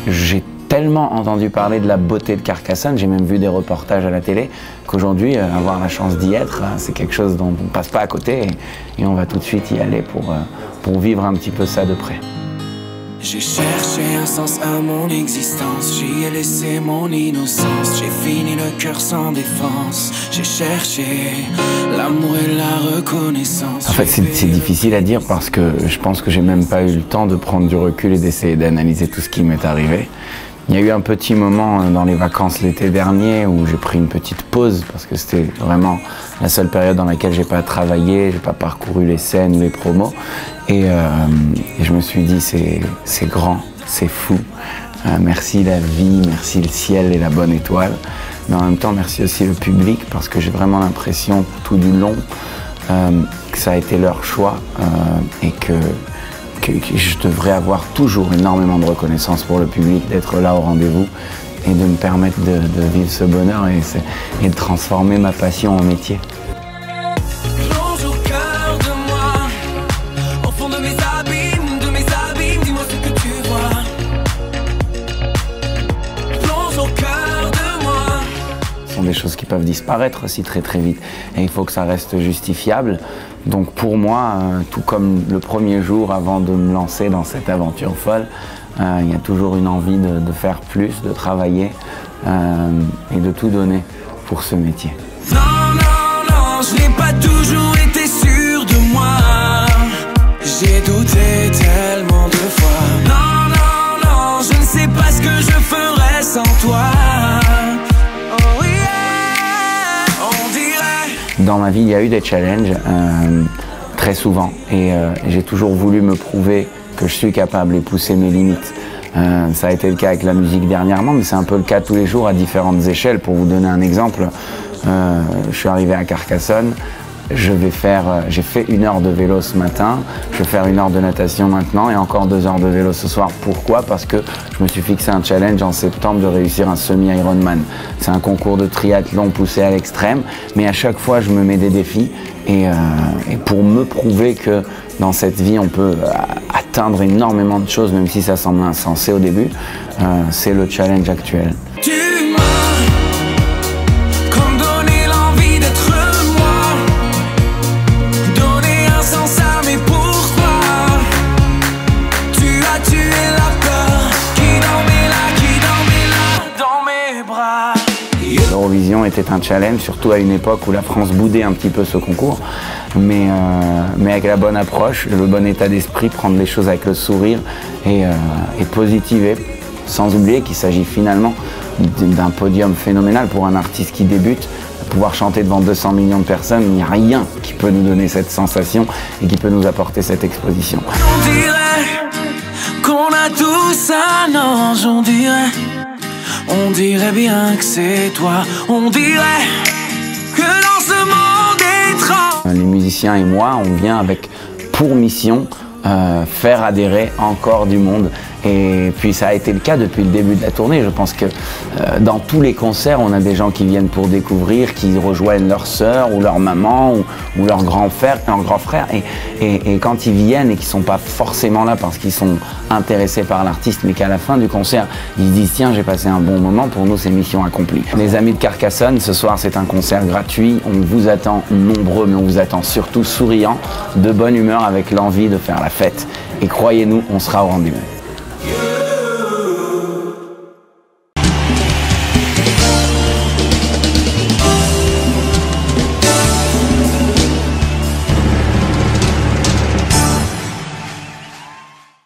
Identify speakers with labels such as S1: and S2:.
S1: J'ai tellement entendu parler de la beauté de Carcassonne, j'ai même vu des reportages à la télé, qu'aujourd'hui, avoir la chance d'y être, c'est quelque chose dont on ne passe pas à côté et on va tout de suite y aller pour vivre un petit peu ça de près.
S2: J'ai cherché un sens à mon existence, j'y ai laissé mon innocence, j'ai fini le cœur sans défense, j'ai cherché l'amour et la reconnaissance.
S1: En fait, c'est difficile à dire parce que je pense que j'ai même pas eu le temps de prendre du recul et d'essayer d'analyser tout ce qui m'est arrivé. Il y a eu un petit moment dans les vacances l'été dernier où j'ai pris une petite pause parce que c'était vraiment la seule période dans laquelle j'ai pas travaillé, j'ai pas parcouru les scènes ou les promos. Et je me suis dit c'est grand, c'est fou. Merci la vie, merci le ciel et la bonne étoile. Mais en même temps, merci aussi le public parce que j'ai vraiment l'impression tout du long que ça a été leur choix et que je devrais avoir toujours énormément de reconnaissance pour le public, d'être là au rendez-vous et de me permettre de vivre ce bonheur et de transformer ma passion en métier.
S2: Plonge au cœur de moi, au fond de mes abîmes, dis-moi ce que tu vois. Plonge au cœur de moi.
S1: Ce sont des choses qui peuvent disparaître aussi très très vite et il faut que ça reste justifiable. Donc pour moi, tout comme le premier jour avant de me lancer dans cette aventure folle, il y a toujours une envie de faire plus, de travailler et de tout donner pour ce métier.
S2: Non, non, non, je n'ai pas toujours été sûr de moi. J'ai douté tellement de fois. Non, non, non, je ne sais pas ce que je ferais sans toi. Oh yeah, on dirait.
S1: Dans ma vie, il y a eu des challenges très souvent et j'ai toujours voulu me prouver que je suis capable et pousser mes limites. Ça a été le cas avec la musique dernièrement, mais c'est un peu le cas tous les jours à différentes échelles. Pour vous donner un exemple, je suis arrivé à Carcassonne, j'ai fait 1 heure de vélo ce matin, je vais faire 1 heure de natation maintenant et encore 2 heures de vélo ce soir. Pourquoi? Parce que je me suis fixé un challenge en septembre de réussir un semi-Ironman. C'est un concours de triathlon poussé à l'extrême, mais à chaque fois je me mets des défis et pour me prouver que dans cette vie on peut atteindre énormément de choses, même si ça semble insensé au début, c'est le challenge actuel.
S2: Tu m'as comme donné l'envie d'être moi, donné un sens à mes pourquoi. Tu as tué la peur qui dormait là, dans mes bras.
S1: L'Eurovision était un challenge, surtout à une époque où la France boudait un petit peu ce concours, mais avec la bonne approche, le bon état d'esprit, prendre les choses avec le sourire et positiver, sans oublier qu'il s'agit finalement d'un podium phénoménal pour un artiste qui débute. Pouvoir chanter devant 200 millions de personnes, il n'y a rien qui peut nous donner cette sensation et qui peut nous apporter cette exposition.
S2: On dirait qu'on a tous un ange, on dirait bien que c'est toi, on dirait que dans ce monde étrange.
S1: Les musiciens et moi, on vient avec pour mission faire adhérer encore du monde. Et puis ça a été le cas depuis le début de la tournée. Je pense que dans tous les concerts, on a des gens qui viennent pour découvrir, qui rejoignent leur sœur ou leur maman ou leur grand frère. Et quand ils viennent et qu'ils ne sont pas forcément là parce qu'ils sont intéressés par l'artiste, mais qu'à la fin du concert, ils se disent « Tiens, j'ai passé un bon moment, pour nous c'est mission accomplie ». Les amis de Carcassonne, ce soir c'est un concert gratuit. On vous attend nombreux, mais on vous attend surtout souriants, de bonne humeur, avec l'envie de faire la fête. Et croyez-nous, on sera au rendez-vous.